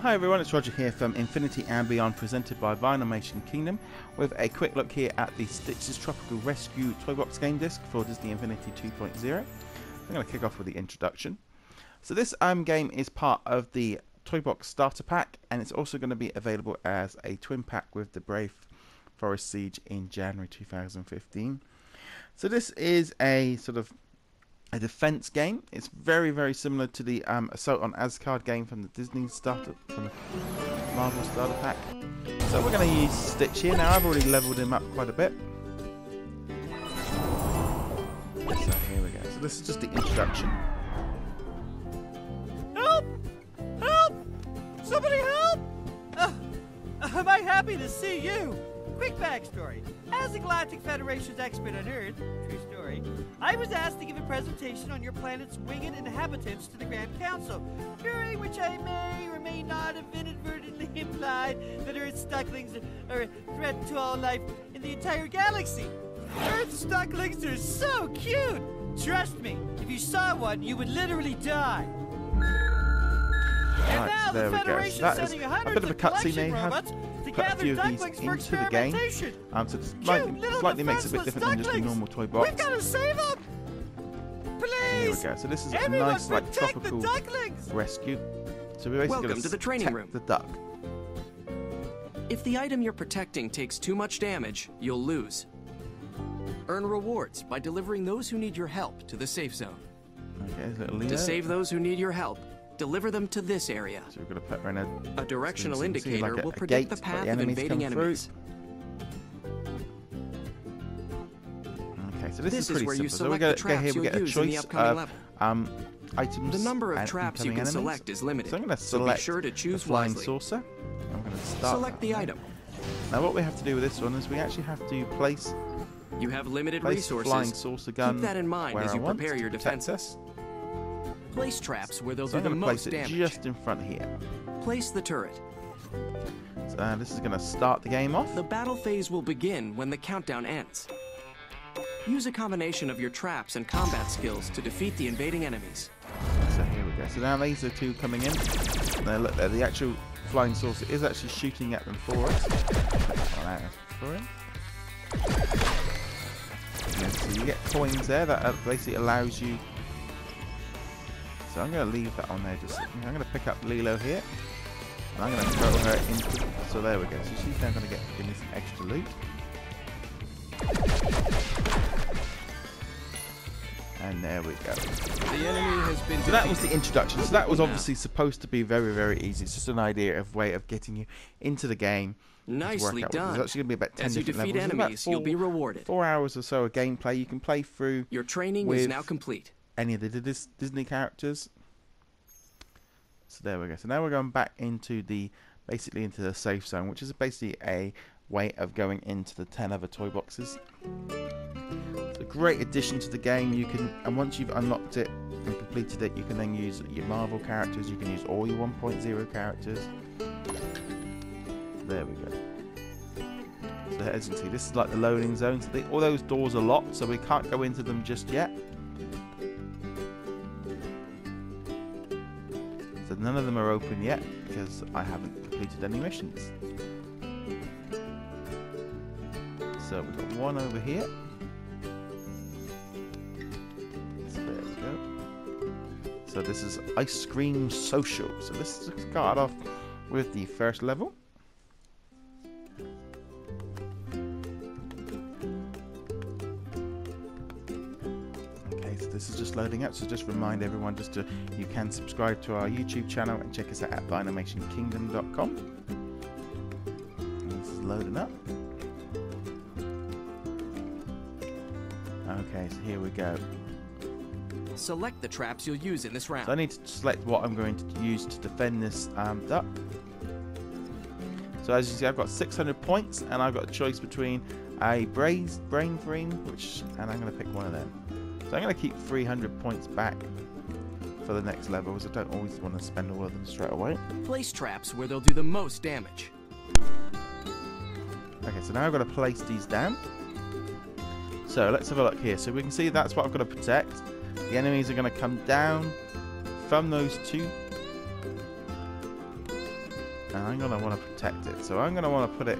Hi everyone, it's Roger here from Infinity and Beyond, presented by Vinylmation Kingdom, with a quick look here at the Stitch's Tropical Rescue Toy Box game disc for Disney Infinity 2.0. I'm going to kick off with the introduction. So this game is part of the Toy Box Starter Pack, and it's also going to be available as a twin pack with the Brave Forest Siege in January 2015. So this is a sort of a defense game. It's very, very similar to the Assault on Asgard game from the Disney starter, from the Marvel Starter Pack. So we're going to use Stitch here. Now I've already leveled him up quite a bit. So here we go. So this is just the introduction. Help! Help! Somebody help! Am I happy to see you? Quick backstory. As the Galactic Federation's expert on Earth, true story, I was asked to give a presentation on your planet's winged inhabitants to the Grand Council, during which I may or may not have inadvertently implied that Earth's ducklings are a threat to all life in the entire galaxy. Earth's ducklings are so cute! Trust me, if you saw one, you would literally die. And now there the we go. Federation's So that is sending a bit of a cutscene there. You have put a few of these into the game. So it slightly makes it a bit different than just a normal toy box. We've got to save them! Please! Here we go. So this is a nice, like, tropical rescue. So we basically Welcome to the training room. The duck. If the item you're protecting takes too much damage, you'll lose. Earn rewards by delivering those who need your help to the safe zone. Okay, little Leo. To save those who need your help, deliver them to this area. So we're going to put her in a directional so indicator like will predict the path of invading enemies. Okay, so this is where pretty you simple. So we get here, we get a choice of items. The number of traps you can select is limited, so I'm going to select be sure to choose the flying wisely. saucer. I'm going to start. Select the item. Now what we have to do with this one is we actually have to place. You have limited resources. Flying saucer gun. Keep that in mind as you prepare your defenses. Place traps where they'll do the most damage. Just in front here. Place the turret. So this is going to start the game off. The battle phase will begin when the countdown ends. Use a combination of your traps and combat skills to defeat the invading enemies. So here we go. So now these are two coming in. Now look there, the actual flying saucer is actually shooting at them for us. So you get coins there that basically allows you. So I'm going to leave that on there. I'm going to pick up Lilo here. And I'm going to throw her into. So there we go. So she's now going to get in this extra loot. And there we go. The enemy has been so that was the introduction. So that was obviously supposed to be very, very easy. It's just an idea of way of getting you into the game. Nicely done. There's actually going to be about 10 different levels. As you defeat enemies, you'll be rewarded. 4 hours or so of gameplay. You can play through. Your training is now complete. Any of the Disney characters. So there we go. So now we're going back into basically into the safe zone, which is basically a way of going into the 10 other toy boxes. It's a great addition to the game. You can, and once you've unlocked it and completed it, you can then use your Marvel characters. You can use all your 1.0 characters. There we go. So as you can see, this is like the loading zone. So all those doors are locked, so we can't go into them just yet. So none of them are open yet because I haven't completed any missions. So we've got one over here. So there we go. So this is Ice Cream Social. So this is start off with the first level. This is just loading up, so just remind everyone you can subscribe to our YouTube channel and check us out at vinylmationkingdom.com. This is loading up. Okay, so here we go. Select the traps you'll use in this round. So I need to select what I'm going to use to defend this duck. So as you see, I've got 600 points, and I've got a choice between a brain frame, and I'm going to pick one of them. So I'm going to keep 300 points back for the next levels. I don't always want to spend all of them straight away. Place traps where they'll do the most damage. Okay, so now I've got to place these down. So let's have a look here. So we can see that's what I've got to protect. The enemies are going to come down from those two. And I'm going to want to protect it. So I'm going to want to put it...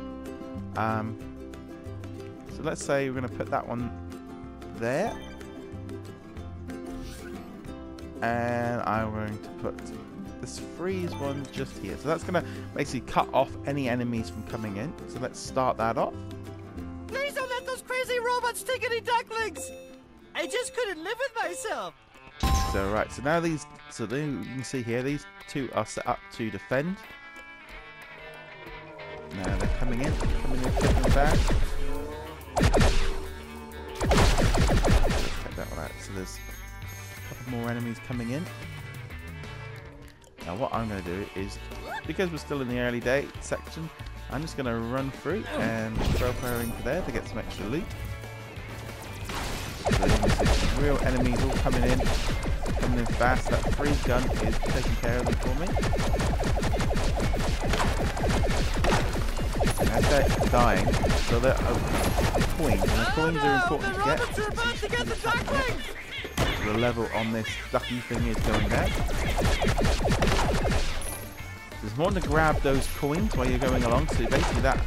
so let's say we're going to put that one there. And I'm going to put this freeze one just here. So that's going to basically cut off any enemies from coming in. So let's start that off. Please don't let those crazy robots take any ducklings! I just couldn't live with myself. So right, so now these, so then you can see here, these two are set up to defend. Now they're coming in quick and fast. Check that one out. So there's a couple more enemies coming in. Now what I'm going to do is, because we're still in the early day section, I'm just going to run through and throw fire into there to get some extra loot. So you can see some real enemies all coming in fast. That freeze gun is taking care of them for me. And as they're dying, so they're coins, and the coins are important to get. The robots are about to get the ducklings! The level on this ducky thing is going down. There's important to grab those coins while you're going along, so basically that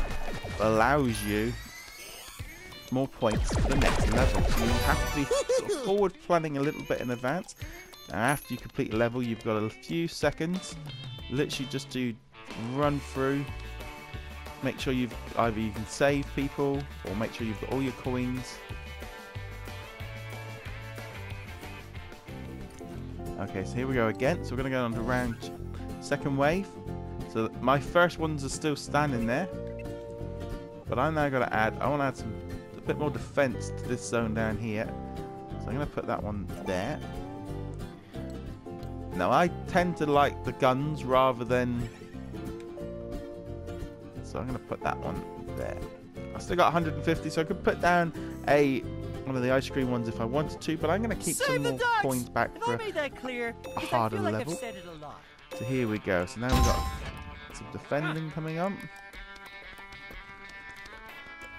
allows you more points for the next level. So you have to be sort of forward planning a little bit in advance. Now after you complete a level, you've got a few seconds, literally just to run through, make sure you can save people, or make sure you've got all your coins. Okay, so here we go again. So we're going to go on to round second wave. So my first ones are still standing there, but I'm now going to add, I want to add a bit more defense to this zone down here. So I'm going to put that one there. Now I tend to like the guns rather than, so I'm going to put that one there. I still got 150, so I could put down one of the ice cream ones if I wanted to, but I'm going to keep some more coins back for a harder level. So here we go. So now we've got some defending coming on.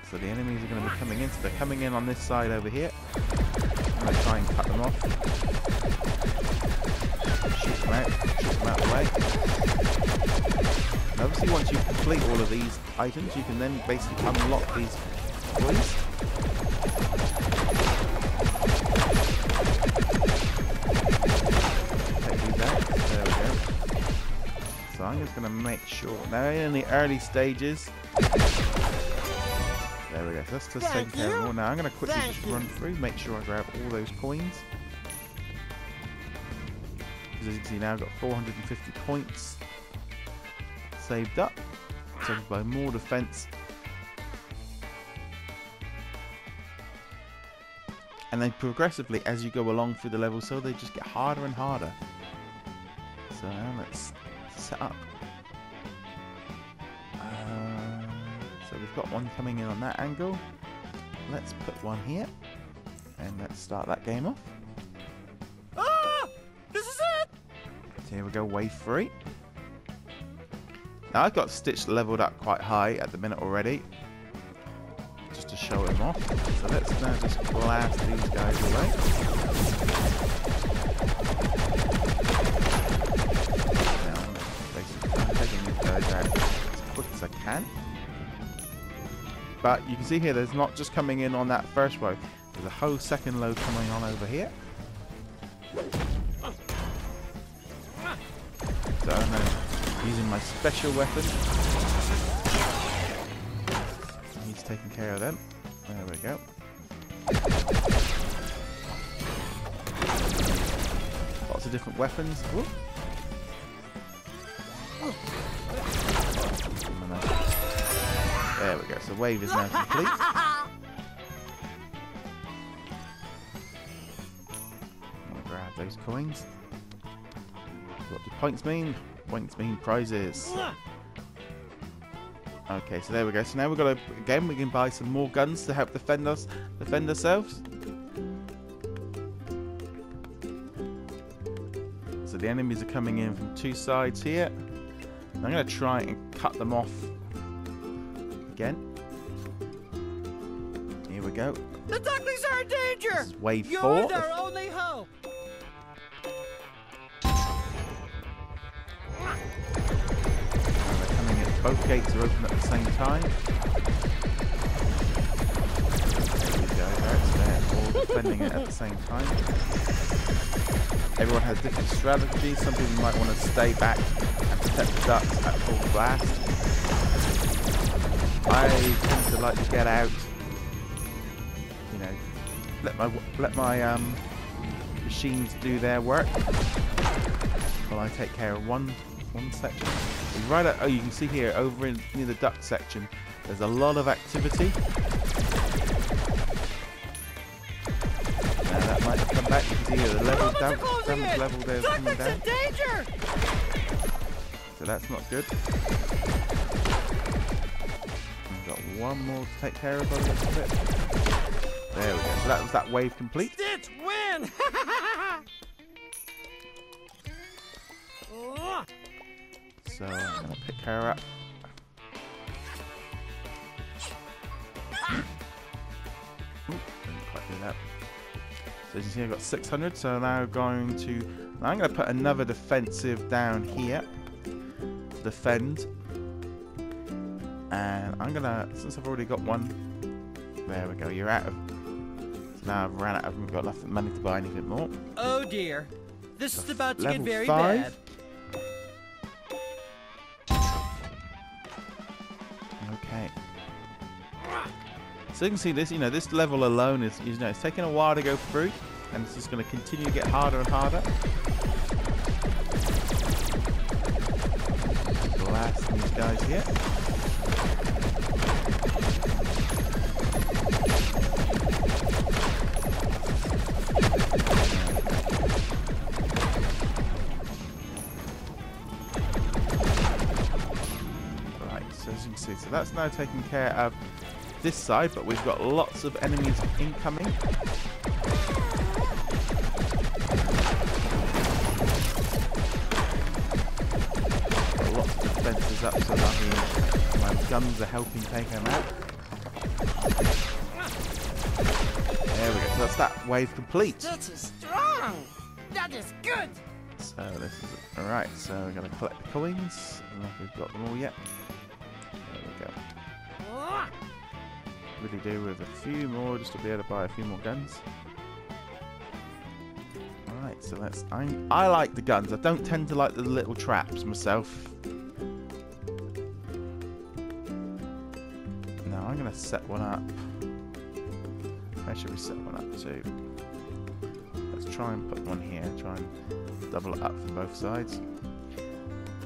So the enemies are going to be coming in. So they're coming in on this side over here. I'm going to try and cut them off. Shoot them out of the way. And obviously once you complete all of these items, you can then basically unlock these toys. Take these out. There we go. So I'm just going to make sure. Now in the early stages. There we go. So that's just taking care of all. Now I'm going to quickly just run through, make sure I grab all those coins. Because as you can see now I've got 450 points saved up. So by more defense. And then progressively as you go along through the level, so they just get harder and harder. So now let's set up. So we've got one coming in on that angle. Let's put one here. And let's start that game off. Ah! This is it! So here we go, wave 3. Now I've got Stitch leveled up quite high at the minute already. Just to show him off. So let's now just blast these guys away. Now I'm basically taking these guys out as quick as I can. But you can see here, there's not just coming in on that first wave. There's a whole second load coming on over here. So I'm now using my special weapon. He's taking care of them. There we go. Lots of different weapons. Whoop. There we go. So wave is now complete. I'm gonna grab those coins. What do points mean? Points mean prizes. Okay, so there we go. So now we've got to, again, we can buy some more guns to help defend ourselves. So the enemies are coming in from two sides here. I'm going to try and cut them off again. Here we go. The ducklings are in danger! This is wave 4. You're their only hope! both gates are open at the same time. There we go, guys. They're all defending it at the same time. Everyone has different strategies. Some people might want to stay back and protect the ducks at full blast. I tend to like to get out, you know, let my machines do their work while I take care of one section. Right at, oh, you can see here over near the duck section, there's a lot of activity. Now that might come back. You can see here the level damage level there is coming down. So that's not good. We've got one more to take care of by the looks of it. There we go. So that was that wave complete. Stitch, win! So I'm going to pick her up. Ooh, didn't quite do that. So as you see, I've got 600. So now I'm going to put another defensive down here to defend. And I'm going to, since I've already got one, there we go. You're out of. So now I've ran out. I haven't got enough money to buy anything more. Oh dear, this is about to get very 5. bad. Okay. So you can see this, you know, this level alone is, you know, it's taking a while to go through, and it's just going to continue to get harder and harder. Blasting these guys here. So that's now taking care of this side, but we've got lots of enemies incoming. Got lots of defenses up, so that means my guns are helping take them out. There we go. So that's that wave complete. That is strong. That is good. So this is alright. So we're going to collect the coins. I don't know if we've got them all yet. Really do with a few more just to be able to buy a few more guns. Alright, so let's. I like the guns. I don't tend to like the little traps myself. Now I'm going to set one up. Where should we set one up to? Let's try and put one here. Try and double it up from both sides.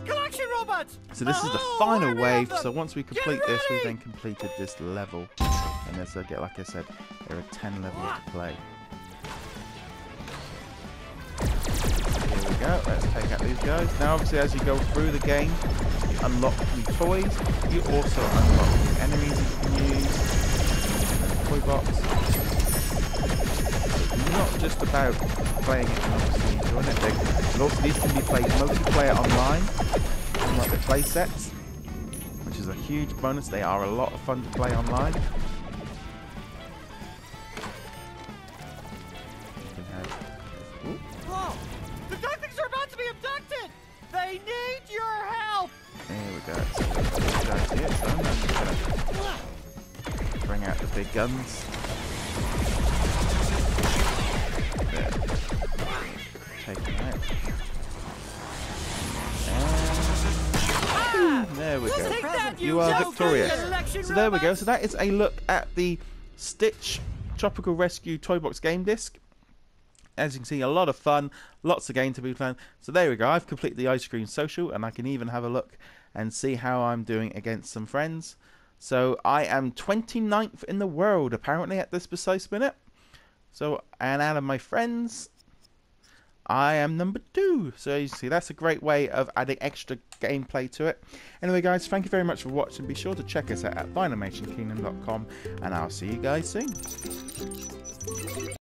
Collection robots! So this is the final wave. So once we complete this, we've then completed this level. And there's, like I said, there are 10 levels to play. Here we go. Let's take out these guys. Now, obviously, as you go through the game, you unlock new toys. You also unlock new enemies that you can use. Toy box. So it's not just about playing it and obviously enjoying it. But also, these can be played multiplayer online, unlike the play sets, which is a huge bonus. They are a lot of fun to play online. Whoa! The ducklings are about to be abducted! They need your help! There we go. So we've got these guys here. So I'm just going to bring out the big guns. There. Take them out. And there we go. You are victorious. So there we go. So that is a look at the Stitch Tropical Rescue Toy Box Game Disc. As you can see, a lot of fun, lots of games to be playing. So there we go. I've completed the ice cream social, and I can even have a look and see how I'm doing against some friends. So I am 29th in the world, apparently, at this precise minute. So, and out of my friends, I am number 2. So you see, that's a great way of adding extra gameplay to it. Anyway, guys, thank you very much for watching. Be sure to check us out at VinomationKingdom.com, and I'll see you guys soon.